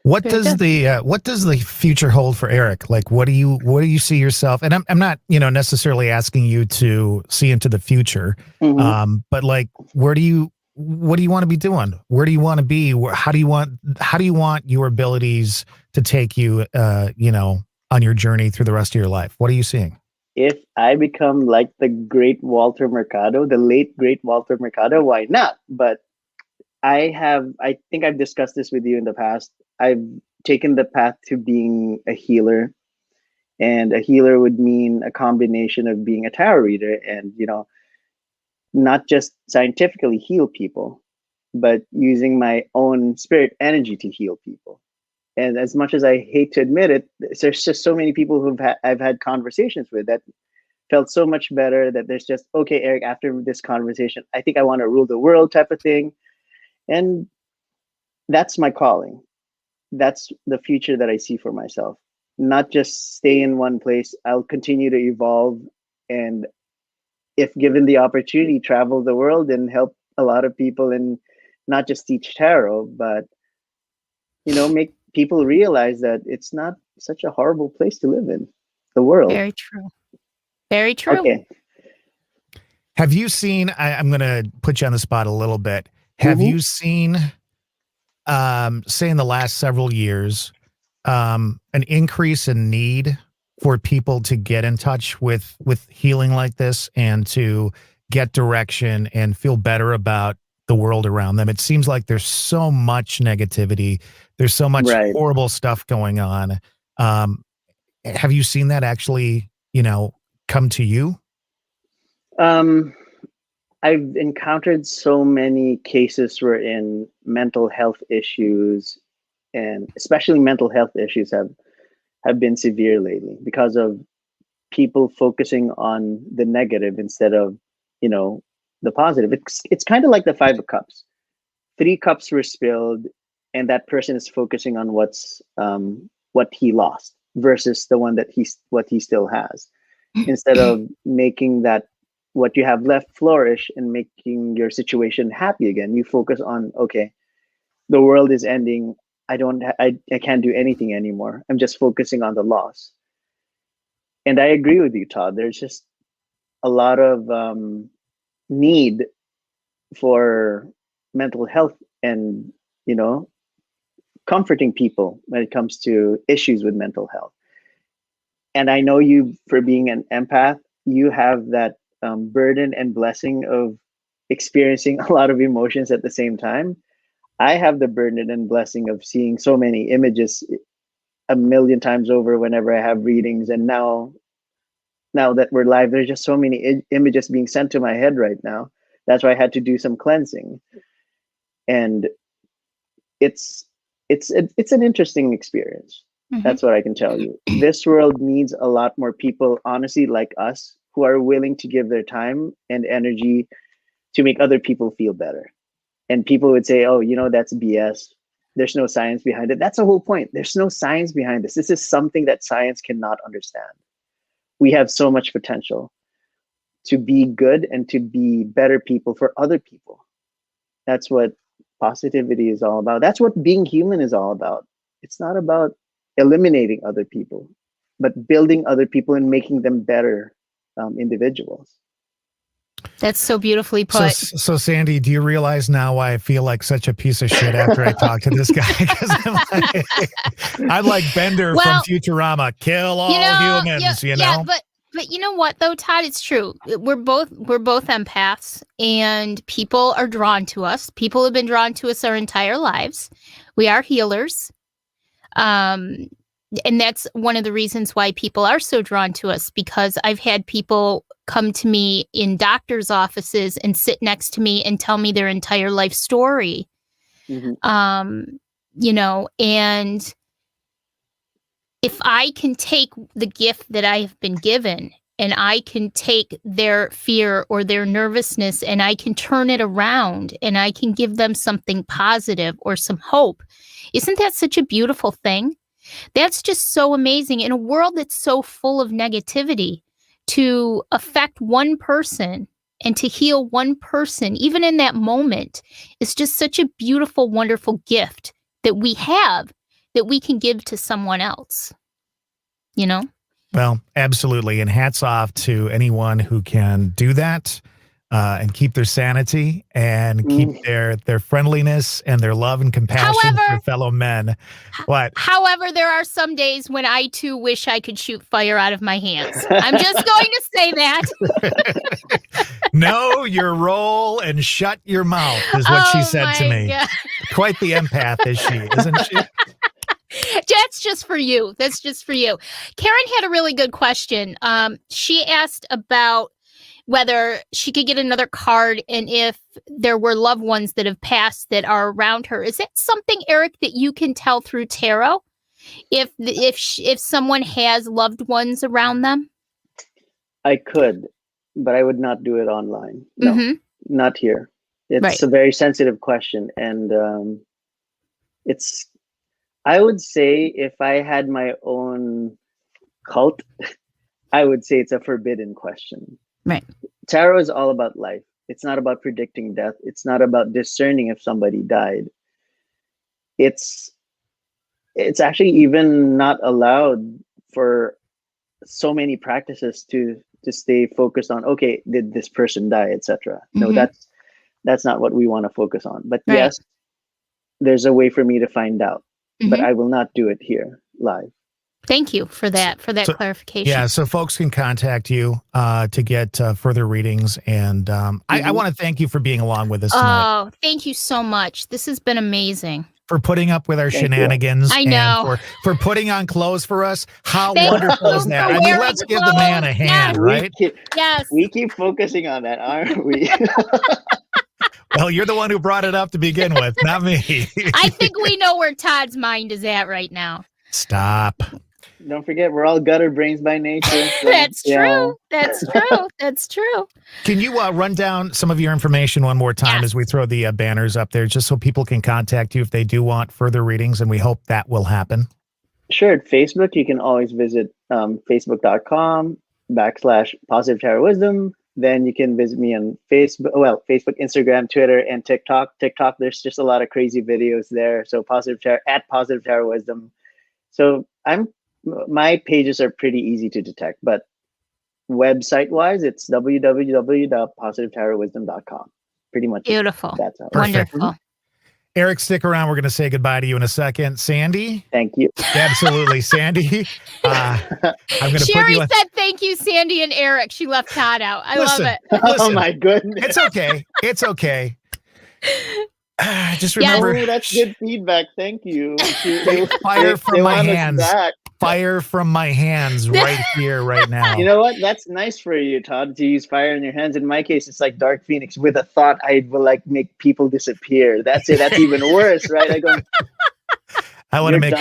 What does the future hold for Eric? Like, what do you see yourself? And I'm not, necessarily asking you to see into the future, but like, what do you want to be doing? Where do you want to be? How do you want your abilities to take you, on your journey through the rest of your life? What are you seeing? If I become like the great Walter Mercado, the late great Walter Mercado, why not? But I think I've discussed this with you in the past. I've taken the path to being a healer, And a healer would mean a combination of being a tarot reader and, not just scientifically heal people, but using my own spirit energy to heal people. And as much as I hate to admit it, there's just so many people I've had conversations with that felt so much better, that there's just, okay, Eric, after this conversation, I think I want to rule the world type of thing. And that's my calling. That's the future that I see for myself. Not just stay in one place. I'll continue to evolve, and if given the opportunity, travel the world and help a lot of people, and not just teach tarot, but make people realize that it's not such a horrible place to live in, the world. Very true. Very true. Okay. Have you seen, I'm going to put you on the spot a little bit. Have you seen, say in the last several years, an increase in need for people to get in touch with healing like this and to get direction and feel better about the world around them? It seems like there's so much negativity. There's so much horrible stuff going on. Have you seen that actually, come to you? I've encountered so many cases wherein mental health issues, and especially mental health issues, have been severe lately because of people focusing on the negative instead of, the positive. It's kind of like the Five of Cups. 3 cups were spilled, and that person is focusing on what he lost versus the one that what he still has. Instead of making that what you have left flourish and making your situation happy again, you focus on, okay, the world is ending. I can't do anything anymore. I'm just focusing on the loss. And I agree with you, Todd. There's just a lot of need for mental health and, comforting people when it comes to issues with mental health. And I know you, for being an empath, you have that burden and blessing of experiencing a lot of emotions at the same time. I have the burden and blessing of seeing so many images 1,000,000 times over whenever I have readings. And now that we're live, there's just so many images being sent to my head right now. That's why I had to do some cleansing. And it's an interesting experience. That's what I can tell you. This world needs a lot more people, honestly, like us, who are willing to give their time and energy to make other people feel better. And people would say, oh, that's BS. There's no science behind it. That's the whole point. There's no science behind this. This is something that science cannot understand. We have so much potential to be good and to be better people for other people. That's what positivity is all about. That's what being human is all about. It's not about eliminating other people, but building other people and making them better individuals. That's so beautifully put. So Sandy, do you realize now why I feel like such a piece of shit after I talk to this guy? Because I'm like Bender from Futurama. Kill all humans, Yeah, but you know what though, Todd? It's true. We're both empaths, and people are drawn to us. People have been drawn to us our entire lives. We are healers. And that's one of the reasons why people are so drawn to us, because I've had people come to me in doctors' offices and sit next to me and tell me their entire life story. And if I can take the gift that I have been given, and I can take their fear or their nervousness and I can turn it around and I can give them something positive or some hope, isn't that such a beautiful thing? That's just so amazing. In a world that's so full of negativity, to affect one person and to heal one person, even in that moment, is just such a beautiful, wonderful gift that we have that we can give to someone else. Well, absolutely. And hats off to anyone who can do that and keep their sanity and keep their friendliness and their love and compassion for fellow men. However, there are some days when I too wish I could shoot fire out of my hands. I'm just going to say that. Know your role and shut your mouth is what she said to me. God. Quite the empath is she, isn't she? That's just for you. That's just for you. Karen had a really good question. She asked about whether she could get another card and if there were loved ones that have passed that are around her. Is that something, Eric, that you can tell through tarot? If someone has loved ones around them? I could, but I would not do it online. No, not here. It's a very sensitive question. And I would say if I had my own cult, I would say it's a forbidden question. Right. Tarot is all about life. It's not about predicting death. It's not about discerning if somebody died. It's actually even not allowed for so many practices to stay focused on, okay, did this person die, etc. No, that's not what we want to focus on. But yes, there's a way for me to find out, but I will not do it here live. Thank you for that clarification. Yeah, so folks can contact you to get further readings. And I want to thank you for being along with us tonight. Oh, thank you so much. This has been amazing. For putting up with our shenanigans. I know. And for putting on clothes for us. How wonderful is that? I mean, let's give the man a hand, right? We keep focusing on that, aren't we? Well, you're the one who brought it up to begin with, not me. I think we know where Todd's mind is at right now. Stop. Don't forget, we're all gutter brains by nature. So, That's true. That's true. That's true. Can you run down some of your information one more time as we throw the banners up there, just so people can contact you if they do want further readings, and we hope that will happen? Sure. At Facebook, you can always visit facebook.com/Positive Tarot Wisdom. Then you can visit me on Facebook, Instagram, Twitter, and TikTok. TikTok, there's just a lot of crazy videos there. So Positive Tarot Wisdom. So my pages are pretty easy to detect, but website-wise, it's www.positivetarotwisdom.com. Pretty much. Beautiful. That's how. Wonderful. Eric, stick around. We're going to say goodbye to you in a second. Sandy? Thank you. Absolutely. Sandy, I'm going to Sherry said thank you, Sandy and Eric. She left Todd out. I love it. Oh, my goodness. It's okay. It's okay. Just remember. Oh, that's good feedback. Thank you. Fire from my hands. Fire from my hands right here, right now. You know what? That's nice for you, Todd, to use fire in your hands. In my case, it's like Dark Phoenix with a thought I will like make people disappear. That's it. That's even worse, right? I want to make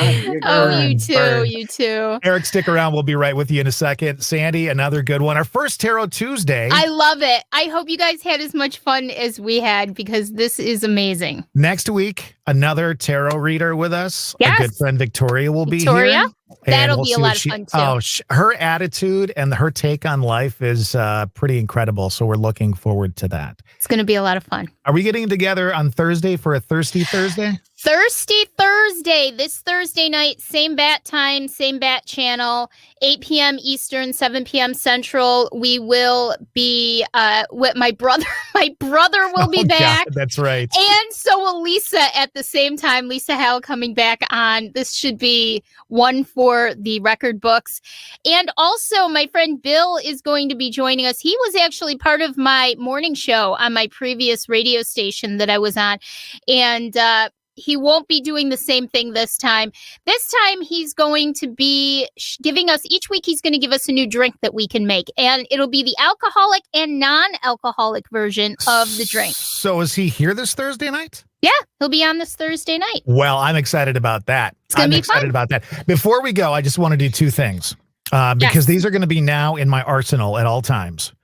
you too. Eric, stick around. We'll be right with you in a second. Sandy, another good one. Our first Tarot Tuesday. I love it. I hope you guys had as much fun as we had, because this is amazing. Next week, another tarot reader with us. Yes. Our good friend Victoria will be here. That'll be a lot of fun too. Oh, her attitude and her take on life is pretty incredible. So we're looking forward to that. It's going to be a lot of fun. Are we getting together on Thursday for a Thirsty Thursday? Thirsty Thursday, this Thursday night, same bat time, same bat channel, 8 p.m. Eastern, 7 p.m. Central. We will be with my brother. My brother will be back. God, that's right. And so will Lisa at the same time. Lisa Howell coming back on. This should be one for the record books. And also my friend Bill is going to be joining us. He was actually part of my morning show on my previous radio station that I was on. And he won't be doing the same thing this time. This time, he's going to be giving us, each week, he's going to give us a new drink that we can make. And it'll be the alcoholic and non-alcoholic version of the drink. So is he here this Thursday night? Yeah, he'll be on this Thursday night. Well, I'm excited about that. I'm excited about that. Before we go, I just want to do two things. Because these are going to be now in my arsenal at all times.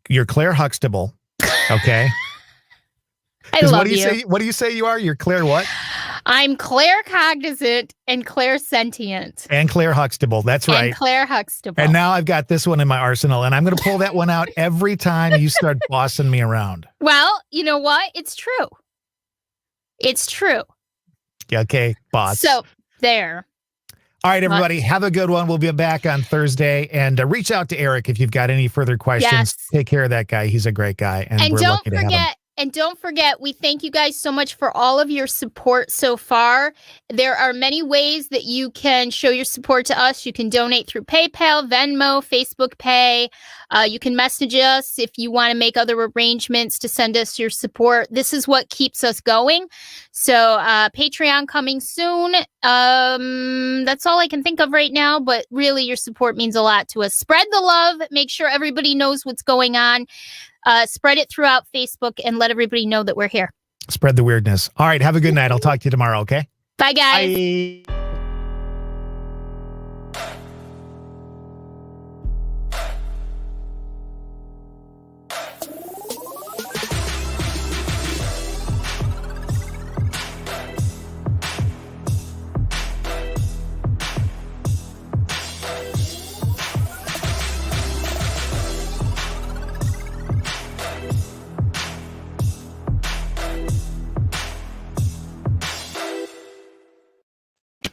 You're Claire Huxtable, okay? I love what do you say? What do you say you are? You're Claire what? I'm Claire Cognizant and Claire Sentient. And Claire Huxtable. That's right. And Claire Huxtable. And now I've got this one in my arsenal, and I'm going to pull that one out every time you start bossing me around. Well, you know what? It's true. It's true. Okay, boss. So there. All right, everybody, have a good one. We'll be back on Thursday, and reach out to Eric if you've got any further questions. Yes. Take care of that guy. He's a great guy, and we're don't lucky to have him. forget, And don't forget, we thank you guys so much for all of your support so far. There are many ways that you can show your support to us. You can donate through PayPal, Venmo, Facebook Pay. You can message us if you want to make other arrangements to send us your support. This is what keeps us going. So Patreon coming soon. That's all I can think of right now, but really your support means a lot to us. Spread the love. Make sure everybody knows what's going on. Spread it throughout Facebook and let everybody know that we're here. Spread the weirdness. All right. Have a good night. I'll talk to you tomorrow. Okay. Bye, guys. Bye.